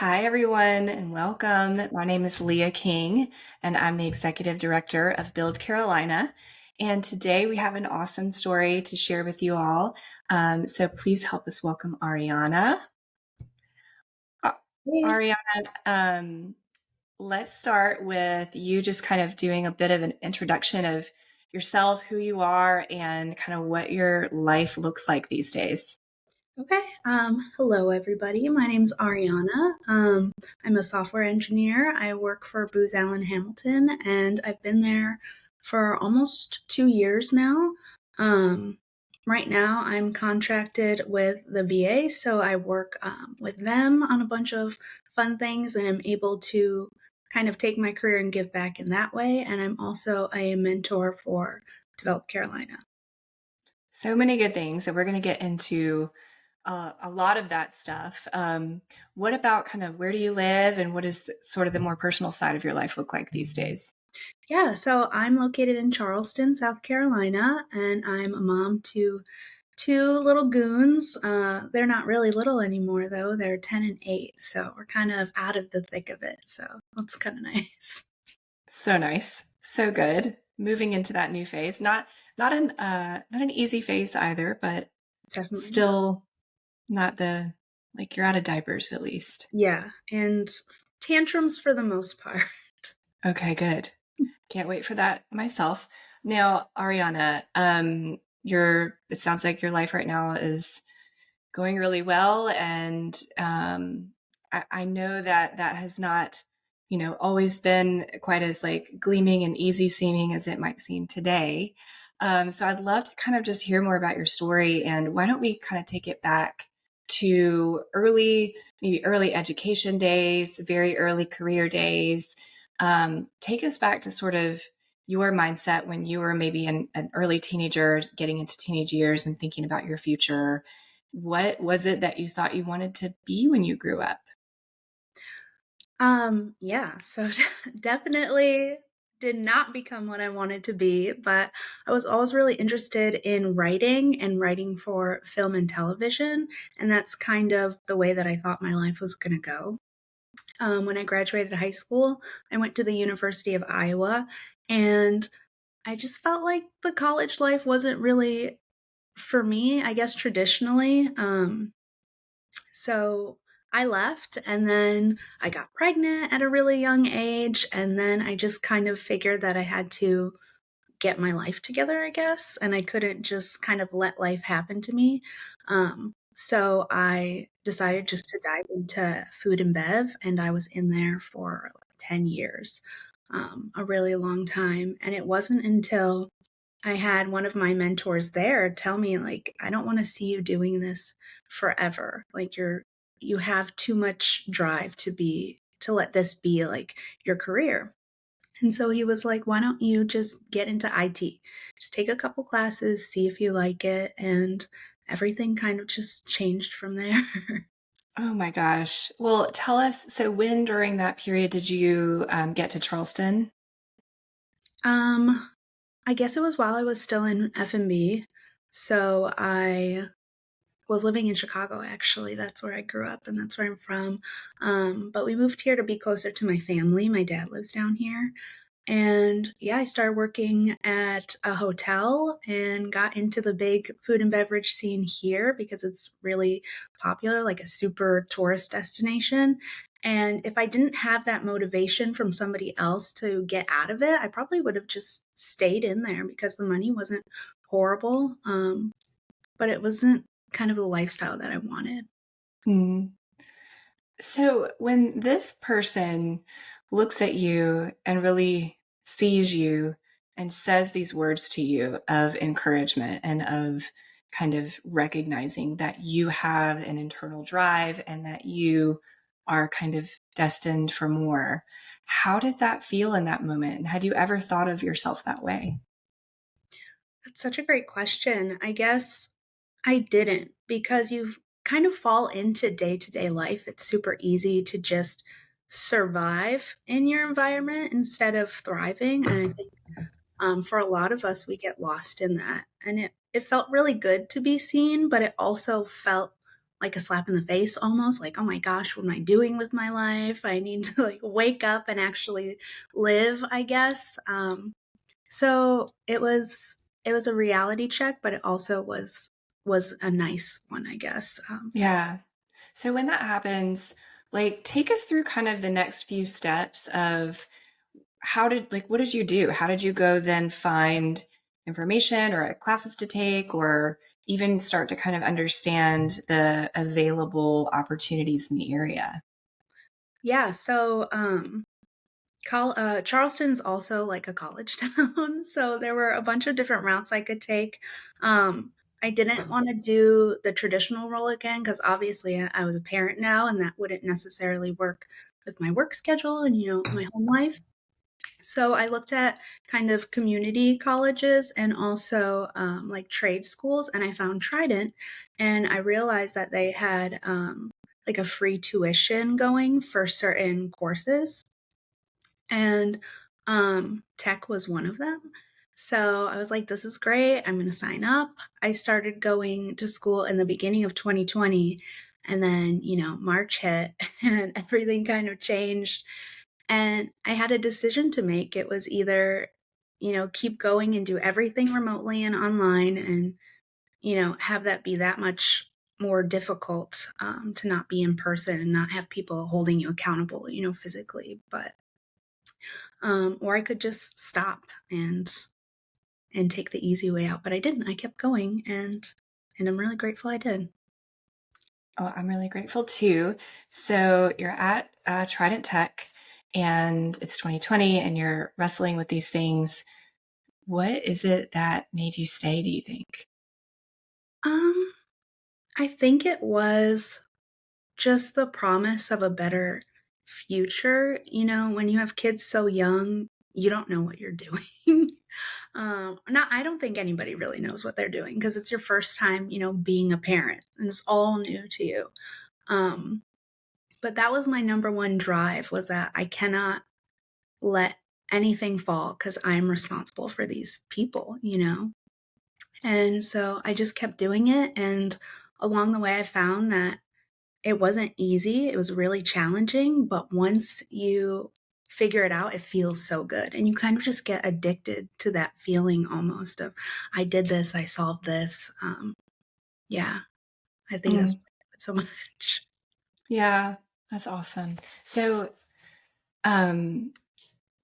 Hi, everyone, and welcome. My name is Leah King, and I'm the Executive Director of Build Carolina. And today we have an awesome story to share with you all. So please help us welcome Ariana. Uh, Hey. Ariana, let's start with you just kind of doing a bit of an introduction of yourself, who you are, and kind of what your life looks like these days. Okay. Hello, everybody. My name's Ariana. I'm a software engineer. I work for Booz Allen Hamilton, and I've been there for almost 2 years now. Um, right now, I'm contracted with the VA, so I work with them on a bunch of fun things, and I'm able to kind of take my career and give back in that way. And I'm also a mentor for Develop Carolina. So many good things that we're going to get into a lot of that stuff. What about kind of where do you live and what does sort of the more personal side of your life look like these days? Yeah, so I'm located in Charleston, South Carolina, and I'm a mom to two little goons. They're not really little anymore, though. They're 10 and 8, so we're kind of out of the thick of it. So that's kind of nice. So nice, so good. Moving into that new phase, not an easy phase either, but Definitely not. still not the like you're out of diapers at least. Yeah, and tantrums for the most part. Okay, good. Can't wait for that myself. Now, Ariana, it sounds like your life right now is going really well. And I know that that has not, always been quite as like gleaming and easy seeming as it might seem today. So I'd love to kind of just hear more about your story. And why don't we kind of take it back to maybe early education days, very early career days. Take us back to sort of your mindset when you were maybe an early teenager getting into teenage years and thinking about your future. What was it that you thought you wanted to be when you grew up? Yeah, so definitely did not become what I wanted to be, but I was always really interested in writing and writing for film and television, and that's kind of the way that I thought my life was going to go. When I graduated high school, I went to the University of Iowa, and I just felt like the college life wasn't really for me, I guess traditionally. So I left, and then I got pregnant at a really young age, and then I just kind of figured that I had to get my life together, I guess, and I couldn't just kind of let life happen to me. So I decided just to dive into food and bev, and I was in there for like 10 years, a really long time. And it wasn't until I had one of my mentors there tell me, like, I don't want to see you doing this forever. Like, you have too much drive to let this be like your career. And so he was like, why don't you just get into IT? Just take a couple classes, see if you like it. And everything kind of just changed from there. Oh my gosh. Well, tell us. So, when during that period did you get to Charleston? um, I guess it was while I was still in F&B. So I was living in Chicago, actually. That's where I grew up and that's where I'm from. But we moved here to be closer to my family. My dad lives down here. And yeah, I started working at a hotel and got into the big food and beverage scene here because it's really popular, like a super tourist destination. And if I didn't have that motivation from somebody else to get out of it, I probably would have just stayed in there because the money wasn't horrible. But it wasn't kind of the lifestyle that I wanted. Hmm. So, when this person looks at you and really sees you and says these words to you of encouragement and of kind of recognizing that you have an internal drive and that you are kind of destined for more, how did that feel in that moment? Had you ever thought of yourself that way? That's such a great question. I guess I didn't because you kind of fall into day to day life. It's super easy to just survive in your environment instead of thriving. And I think for a lot of us, we get lost in that. And it felt really good to be seen, but it also felt like a slap in the face almost, like, "Oh my gosh, what am I doing with my life? I need to, like, wake up and actually live," I guess. So it was a reality check, but it also was a nice one, I guess. Yeah. So when that happens, like take us through kind of the next few steps of what did you do? How did you go then find information or classes to take or even start to kind of understand the available opportunities in the area? Yeah, so, Charleston's also like a college town, so there were a bunch of different routes I could take. I didn't wanna do the traditional role again because obviously I was a parent now, and that wouldn't necessarily work with my work schedule and, my home life. So I looked at kind of community colleges and also, like, trade schools, and I found Trident, and I realized that they had, like, a free tuition going for certain courses, and, tech was one of them. So I was like, "This is great, I'm gonna sign up." I started going to school in the beginning of 2020, and then, March hit, and everything kind of changed, and I had a decision to make. It was either, keep going and do everything remotely and online and, have that be that much more difficult, to not be in person and not have people holding you accountable, physically. But or I could just stop and take the easy way out. But I didn't. I kept going and I'm really grateful I did. Oh, I'm really grateful too. So you're at Trident Tech and it's 2020 and you're wrestling with these things. What is it that made you stay, do you think? Um, I think it was just the promise of a better future. When you have kids so young, you don't know what you're doing. Not I don't think anybody really knows what they're doing because it's your first time, being a parent and it's all new to you. Um, but that was my number one drive was that I cannot let anything fall because I'm responsible for these people. And so I just kept doing it. And along the way, I found that it wasn't easy, it was really challenging, but once you figure it out, it feels so good, and you kind of just get addicted to that feeling almost of, "I did this, I solved this." Yeah, I think that's Mm, why I love it so much. yeah, that's awesome. So, um,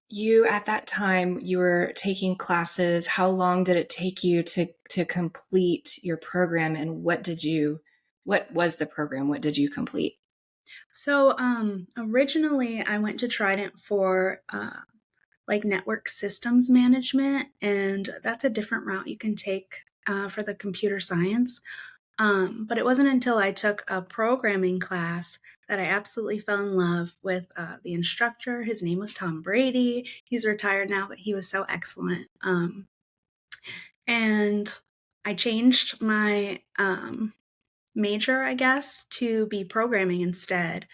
you at that time you were taking classes. How long did it take you to complete your program, and what was the program? What did you complete? So, originally, I went to Trident for, like, network systems management, and that's a different route you can take, for the computer science. But it wasn't until I took a programming class that I absolutely fell in love with the instructor. His name was Tom Brady. He's retired now, but he was so excellent. And I changed my major, I guess, to be programming instead.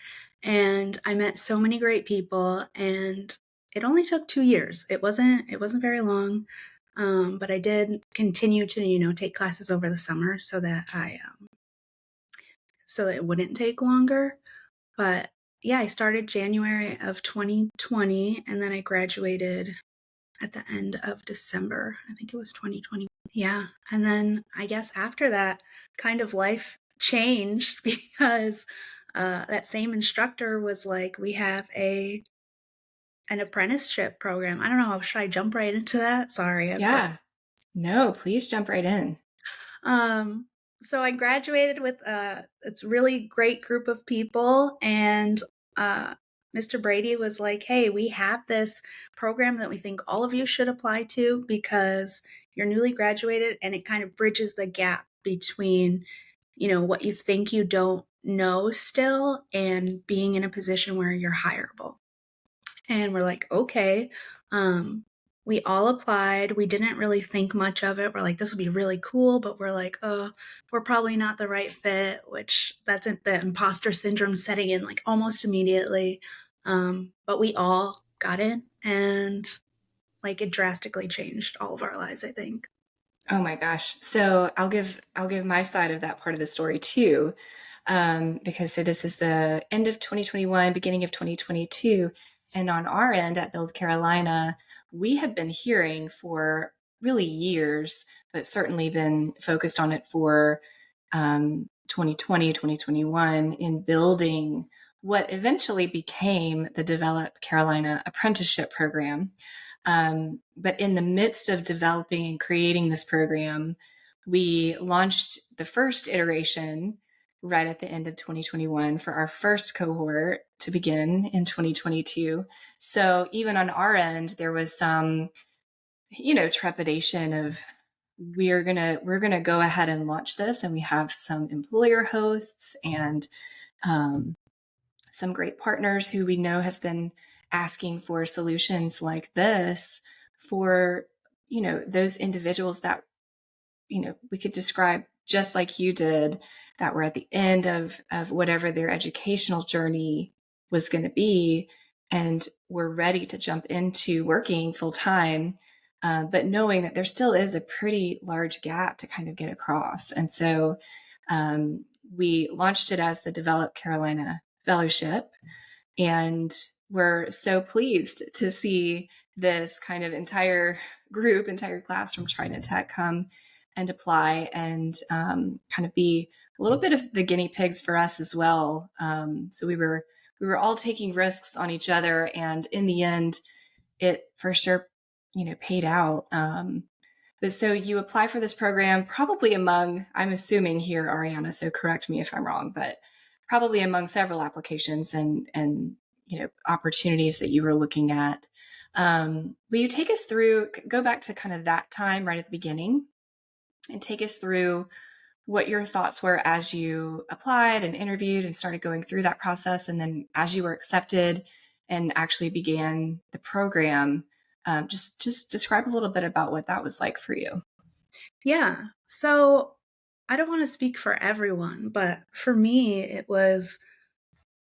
And I met so many great people, and it only took 2 years. It wasn't very long. But I did continue to, take classes over the summer so that it wouldn't take longer. But yeah, I started January of 2020 and then I graduated at the end of December. I think it was 2020. Yeah. And then I guess after that, kind of life changed because that same instructor was like, we have an apprenticeship program. I don't know. Should I jump right into that? Sorry. It's like, Yeah. No, please jump right in. Um, so I graduated with it's really great group of people, and uh, Mr. Brady was like, "Hey, we have this program that we think all of you should apply to because you're newly graduated, and it kind of bridges the gap between, what you think you don't know still and being in a position where you're hireable." And we're like, "Okay." Um, we all applied. We didn't really think much of it. We're like, "This would be really cool," but we're like, "Oh, we're probably not the right fit," which that's the imposter syndrome setting in like almost immediately. But we all got in and like it drastically changed all of our lives, I think. Oh my gosh. So I'll give my side of that part of the story too. because so this is the end of 2021, beginning of 2022. And on our end at Build Carolina, we had been hearing for really years, but certainly been focused on it for 2020, 2021 in building what eventually became the Develop Carolina Apprenticeship Program. But in the midst of developing and creating this program, we launched the first iteration right at the end of 2021 for our first cohort to begin in 2022. So even on our end, there was some, trepidation of we're gonna go ahead and launch this, and we have some employer hosts and some great partners who we know have been asking for solutions like this for those individuals that we could describe just like you did, that were at the end of whatever their educational journey was going to be, and were ready to jump into working full time, but knowing that there still is a pretty large gap to kind of get across. And so we launched it as the Develop Carolina Fellowship, and we're so pleased to see this kind of entire class from Trident Tech come and apply, and kind of be a little bit of the guinea pigs for us as well. So we were all taking risks on each other, and in the end, it for sure, paid out. But so you apply for this program, probably among, I'm assuming here, Ariana, so correct me if I'm wrong, but probably among several applications and opportunities that you were looking at. Will you take us through, go back to kind of that time right at the beginning, and take us through what your thoughts were as you applied and interviewed and started going through that process, and then as you were accepted and actually began the program? Just describe a little bit about what that was like for you. Yeah. So I don't want to speak for everyone, but for me, it was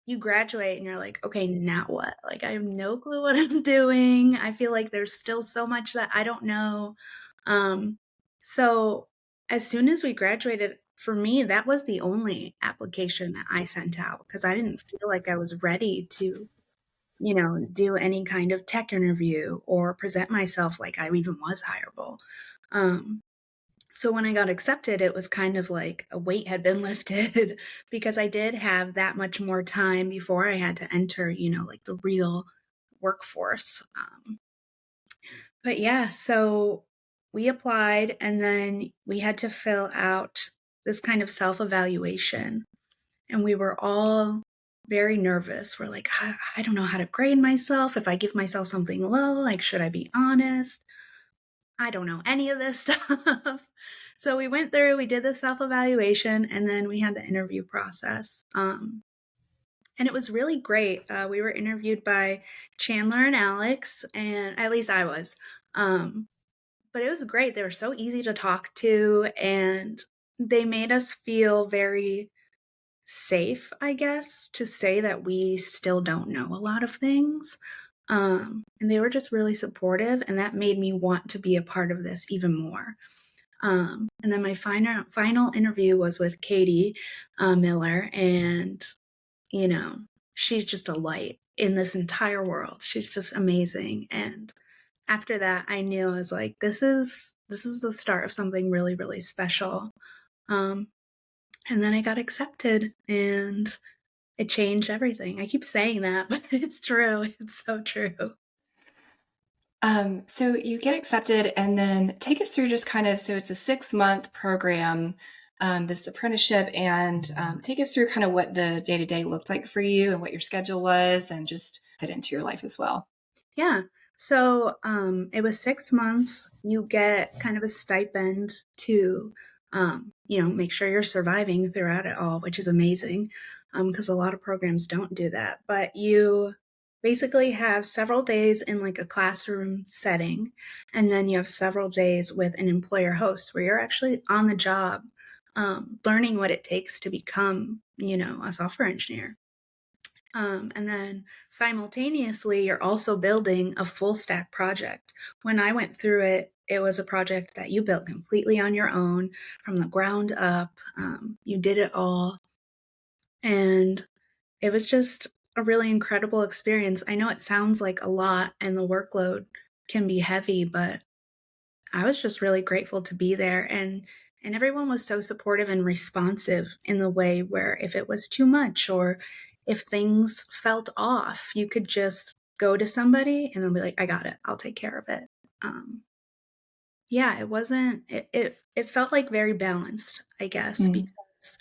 you graduate and you're like, okay, now what? Like, I have no clue what I'm doing. I feel like there's still so much that I don't know. Um, so as soon as we graduated, for me, that was the only application that I sent out because I didn't feel like I was ready to, do any kind of tech interview or present myself like I even was hireable. Um, so when I got accepted, it was kind of like a weight had been lifted because I did have that much more time before I had to enter, like the real workforce. But yeah, so we applied and then we had to fill out this kind of self evaluation. And we were all very nervous. We're like, I don't know how to grade myself. If I give myself something low, like, should I be honest? I don't know any of this stuff. So we went through, we did the self evaluation, and then we had the interview process. And it was really great. We were interviewed by Chandler and Alex, and at least I was. Um, but it was great. They were so easy to talk to, and they made us feel very safe, I guess, to say that we still don't know a lot of things. And they were just really supportive, and that made me want to be a part of this even more. And then my final interview was with Katie Miller, and you know, she's just a light in this entire world. She's just amazing. And after that, I knew I was like, this is the start of something really, really special. Um, and then I got accepted, and it changed everything. I keep saying that, but it's true. It's so true. So you get accepted, and then take us through just kind of, so it's a 6-month program, this apprenticeship, and take us through kind of what the day-to-day looked like for you and what your schedule was, and just fit into your life as well. Yeah. So it was 6 months. You get kind of a stipend to, make sure you're surviving throughout it all, which is amazing because a lot of programs don't do that. But you basically have several days in like a classroom setting, and then you have several days with an employer host where you're actually on the job, learning what it takes to become, a software engineer. And then simultaneously, you're also building a full stack project. When I went through it, it was a project that you built completely on your own from the ground up. You did it all. And it was just a really incredible experience. I know it sounds like a lot and the workload can be heavy, but I was just really grateful to be there, and everyone was so supportive and responsive in the way where if it was too much or if things felt off, you could just go to somebody and they'll be like, "I got it. I'll take care of it." Um, yeah, it wasn't it felt like very balanced, I guess, Mm. because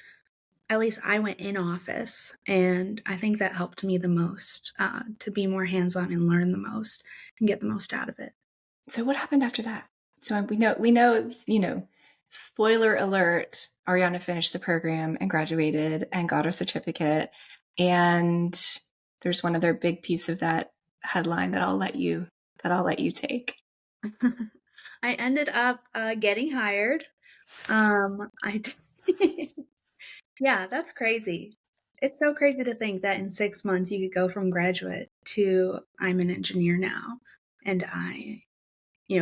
at least I went in office, and I think that helped me the most, to be more hands-on and learn the most and get the most out of it. So what happened after that? So spoiler alert, Ariana finished the program and graduated and got a certificate. And there's one other big piece of that headline that I'll let you take. I ended up, getting hired. I Yeah, that's crazy. It's so crazy to think that in 6 months you could go from graduate to I'm an engineer now, and I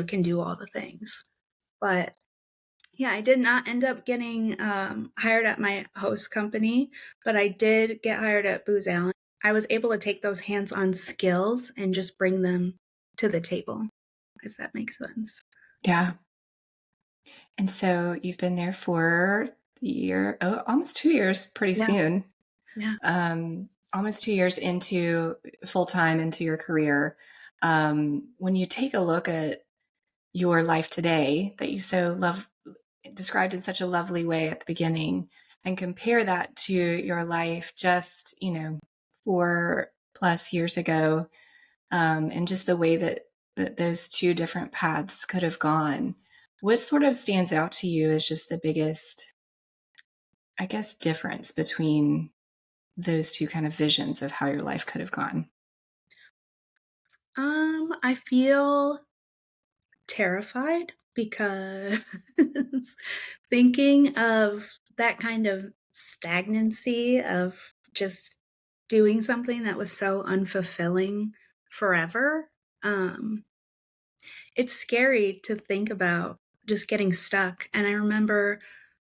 can do all the things. But yeah, I did not end up getting, hired at my host company, but I did get hired at Booz Allen. I was able to take those hands-on skills and just bring them to the table, if that makes sense. Yeah. And so you've been there for almost 2 years pretty Yeah, soon. yeah. Almost 2 years into full time into your career. When you take a look at your life today that you so love described in such a lovely way at the beginning and compare that to your life just 4+ years ago, and just the way that those two different paths could have gone, what sort of stands out to you as just the biggest, I guess, difference between those two kind of visions of how your life could have gone? I feel terrified because thinking of that kind of stagnancy of just doing something that was so unfulfilling forever, um, it's scary to think about just getting stuck. And I remember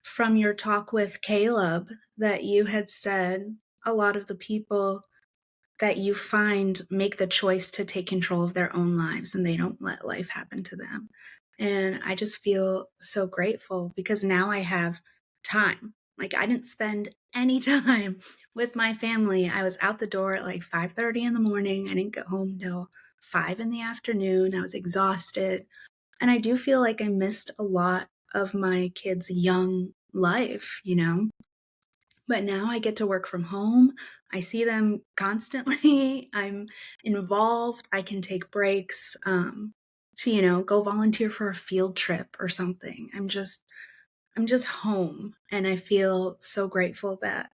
from your talk with Caleb that you had said a lot of the people that you find make the choice to take control of their own lives and they don't let life happen to them. And I just feel so grateful because now I have time. Like I didn't spend any time with my family. I was out the door at like 5:30 in the morning. I didn't get home till 5 in the afternoon. I was exhausted. And I do feel like I missed a lot of my kids' young life. But now I get to work from home. I see them constantly. I'm involved. I can take breaks to go volunteer for a field trip or something. I'm just home and I feel so grateful that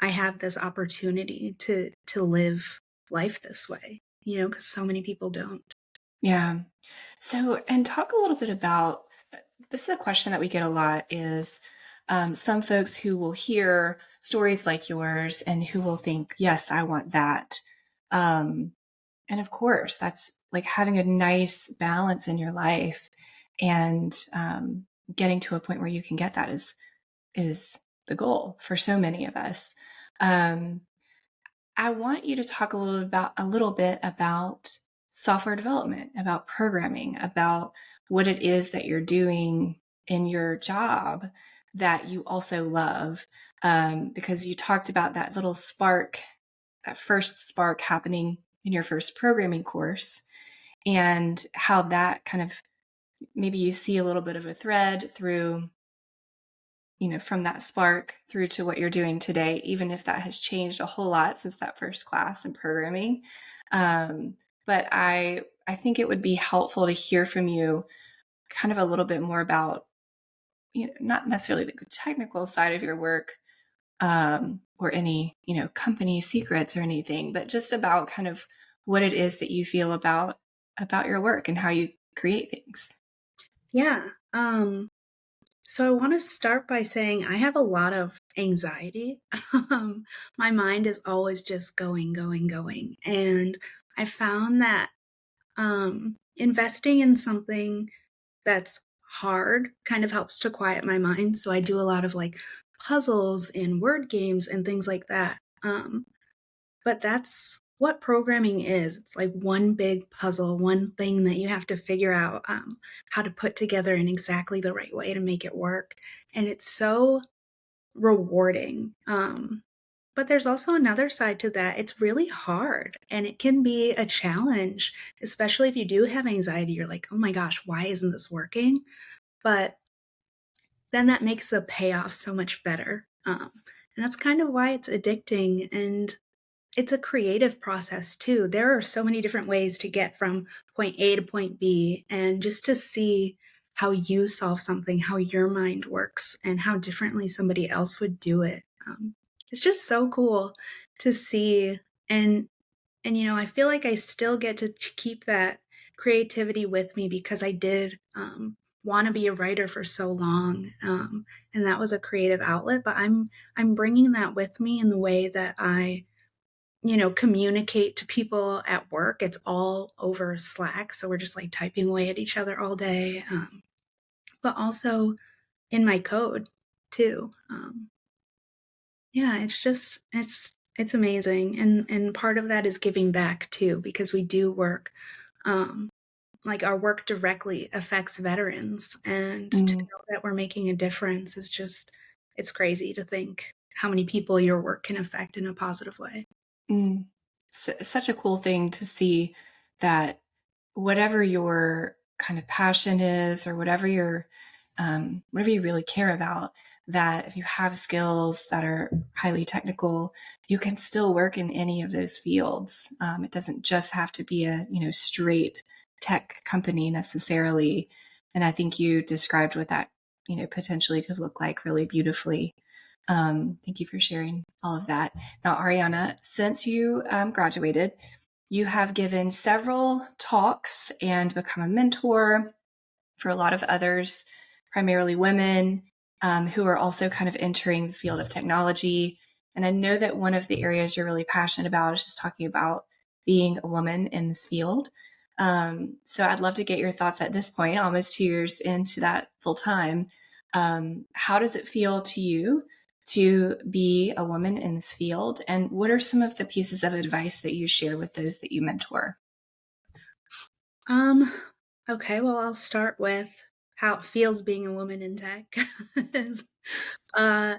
I have this opportunity to live life this way, because so many people don't. Yeah. So, and talk a little bit about this is a question that we get a lot is some folks who will hear stories like yours and who will think, yes, I want that. Um, and of course, that's like having a nice balance in your life and getting to a point where you can get that is the goal for so many of us. Um, I want you to talk a little bit about software development, about programming, about what it is that you're doing in your job that you also love. Because you talked about that little spark, that first spark happening in your first programming course, and how that kind of maybe you see a little bit of a thread through from that spark through to what you're doing today, even if that has changed a whole lot since that first class in programming. But I think it would be helpful to hear from you kind of a little bit more about, not necessarily the technical side of your work, or any, company secrets or anything, but just about kind of what it is that you feel about your work and how you create things. Yeah. So I want to start by saying I have a lot of anxiety. My mind is always just going, going, going. And I found that investing in something that's hard kind of helps to quiet my mind. So I do a lot of like puzzles and word games and things like that. But that's what programming is. It's like one big puzzle, one thing that you have to figure out how to put together in exactly the right way to make it work. And it's so rewarding. But there's also another side to that. It's really hard and it can be a challenge, especially if you do have anxiety. You're like, oh my gosh, why isn't this working? But then that makes the payoff so much better. And that's kind of why it's addicting. And it's a creative process too. There are so many different ways to get from point A to point B, and just to see how you solve something, how your mind works, and how differently somebody else would do it. It's just so cool to see. And I feel like I still get to keep that creativity with me because I did want to be a writer for so long, and that was a creative outlet. But I'm bringing that with me in the way that I communicate to people at work. It's all over Slack. So we're just like typing away at each other all day. But also in my code too. Yeah, it's amazing. And part of that is giving back too, because we do work, um, like our work directly affects veterans. And to Mm, know that we're making a difference is just, it's crazy to think how many people your work can affect in a positive way. mm. Such a cool thing to see that whatever your kind of passion is or whatever you really care about, that if you have skills that are highly technical, you can still work in any of those fields. It doesn't just have to be a straight tech company necessarily. And I think you described what that potentially could look like really beautifully. Thank you for sharing all of that. Now, Ariana, since you graduated, you have given several talks and become a mentor for a lot of others, primarily women, who are also kind of entering the field of technology. And I know that one of the areas you're really passionate about is just talking about being a woman in this field. So I'd love to get your thoughts at this point, almost 2 years into that full time. How does it feel to you to be a woman in this field? And what are some of the pieces of advice that you share with those that you mentor? Um, okay, well, I'll start with how it feels being a woman in tech. Is, uh,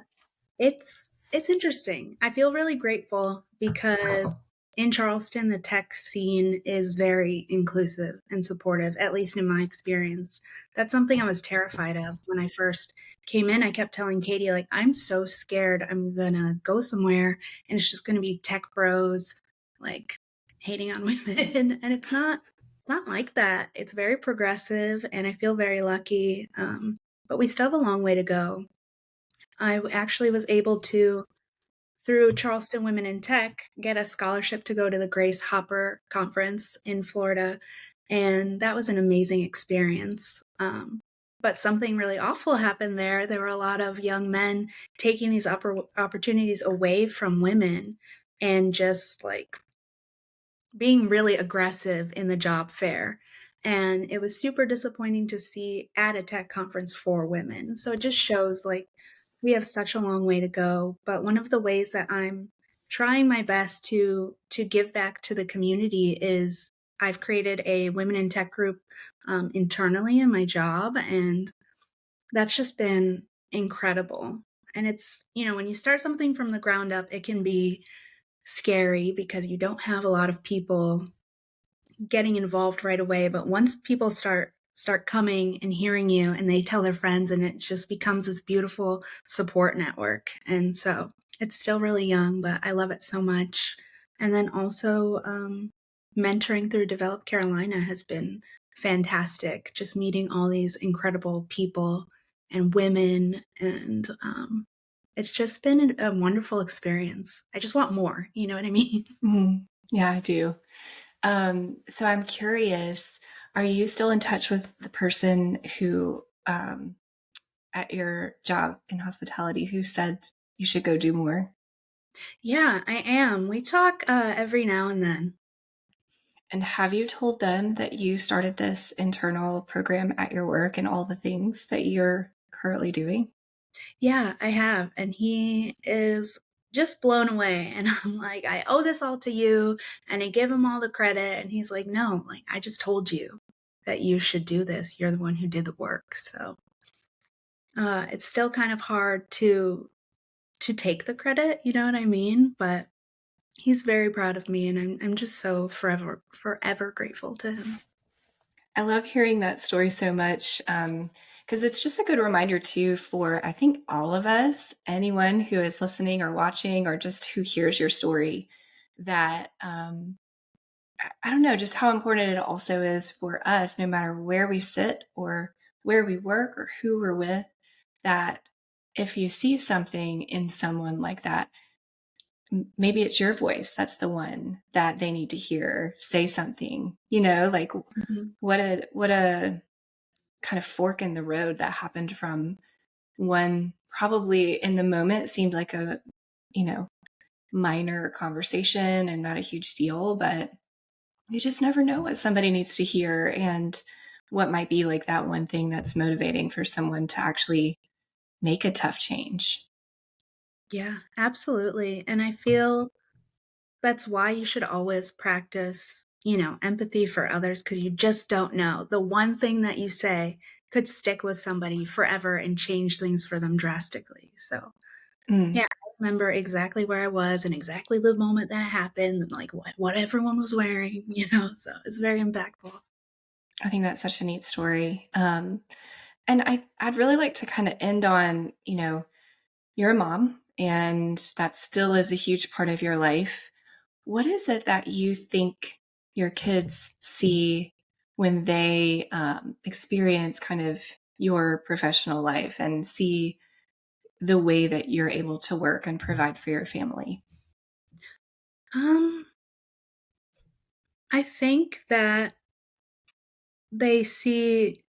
it's interesting. I feel really grateful because in Charleston, the tech scene is very inclusive and supportive, at least in my experience. That's something I was terrified of when I first came in. I kept telling Katie, like, I'm so scared I'm gonna go somewhere and it's just gonna be tech bros, like, hating on women. And it's not like that. It's very progressive, and I feel very lucky. But we still have a long way to go. I actually was able to, through Charleston Women in Tech, get a scholarship to go to the Grace Hopper Conference in Florida, and that was an amazing experience. But something really awful happened there. There were a lot of young men taking these opportunities away from women and just like being really aggressive in the job fair. And it was super disappointing to see at a tech conference for women. So it just shows like we have such a long way to go. But one of the ways that I'm trying my best to give back to the community is I've created a women in tech group internally in my job, and that's just been incredible. And it's, when you start something from the ground up, it can be scary because you don't have a lot of people getting involved right away, but once people start coming and hearing you and they tell their friends, and it just becomes this beautiful support network. And so it's still really young, but I love it so much. And then also mentoring through Develop Carolina has been fantastic, just meeting all these incredible people and women, and it's just been a wonderful experience. I just want more, you know what I mean? Mhm. Yeah, I do. So I'm curious, are you still in touch with the person who, at your job in hospitality, who said you should go do more? Yeah, I am. We talk every now and then. And have you told them that you started this internal program at your work and all the things that you're currently doing? Yeah, I have, and he is just blown away, and I'm like, "I owe this all to you," and I give him all the credit, and he's like, "No, like, I just told you that you should do this. You're the one who did the work." So, it's still kind of hard to take the credit, you know what I mean? But he's very proud of me, and I'm just so forever grateful to him. I love hearing that story so much, because it's just a good reminder too for, I think, all of us, anyone who is listening or watching or just who hears your story, that I don't know, just how important it also is for us, no matter where we sit or where we work or who we're with, that if you see something in someone like that, maybe it's your voice that's the one that they need to hear say something, like Mhm, what a kind of fork in the road that happened from one probably in the moment seemed like a, you know, minor conversation and not a huge deal, but you just never know what somebody needs to hear and what might be like that one thing that's motivating for someone to actually make a tough change. yeah, absolutely, and I feel that's why you should always practice, empathy for others because you just don't know. The one thing that you say could stick with somebody forever and change things for them drastically. So, Mm, yeah, I remember exactly where I was and exactly the moment that happened and like what everyone was wearing, so it's very impactful. I think that's such a neat story. And I'd really like to kind of end on, you're a mom and that still is a huge part of your life. What is it that you think your kids see when they experience kind of your professional life and see the way that you're able to work and provide for your family? Um, I think that they see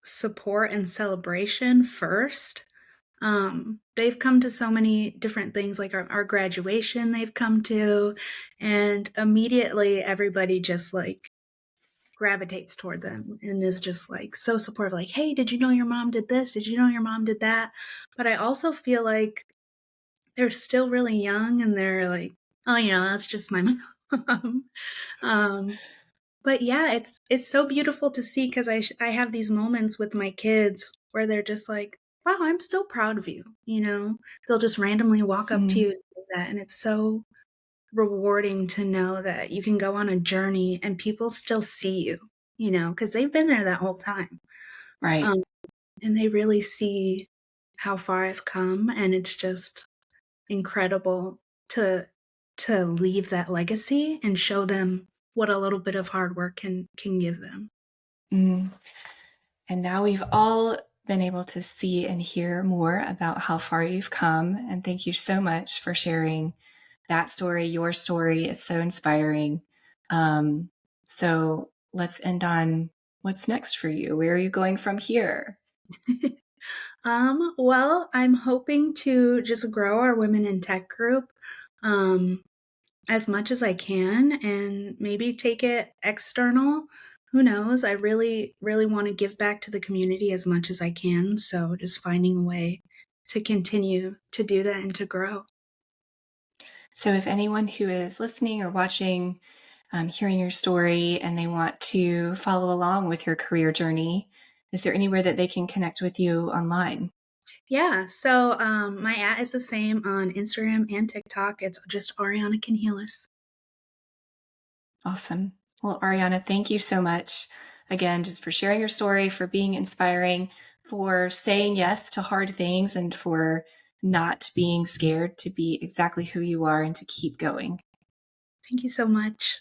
support and celebration first. They've come to so many different things, like our graduation they've come to, and immediately everybody just like gravitates toward them and is just like so supportive, like, hey, did you know your mom did this? Did you know your mom did that? But I also feel like they're still really young and they're like, oh, that's just my mom. um, but yeah, it's so beautiful to see because I have these moments with my kids where they're just like, "Wow, I'm so proud of you," you know? They'll just randomly walk up to Mm, you and say that, and it's so rewarding to know that you can go on a journey and people still see you, because 'cause they've been there that whole time, right. um, and they really see how far I've come, and it's just incredible to leave that legacy and show them what a little bit of hard work can give them. Mm. And now we've all been able to see and hear more about how far you've come. And thank you so much for sharing that story, your story. It's so inspiring. Um, so let's end on what's next for you. Where are you going from here? Well, I'm hoping to just grow our women in tech group, um, as much as I can and maybe take it external. Who knows? I really, really want to give back to the community as much as I can. So just finding a way to continue to do that and to grow. So, if anyone who is listening or watching, hearing your story, and they want to follow along with your career journey, is there anywhere that they can connect with you online? Yeah. So my at is the same on Instagram and TikTok. It's just Ariana Konhilas. Awesome. Well, Ariana, thank you so much again, just for sharing your story, for being inspiring, for saying yes to hard things, and for not being scared to be exactly who you are and to keep going. Thank you so much.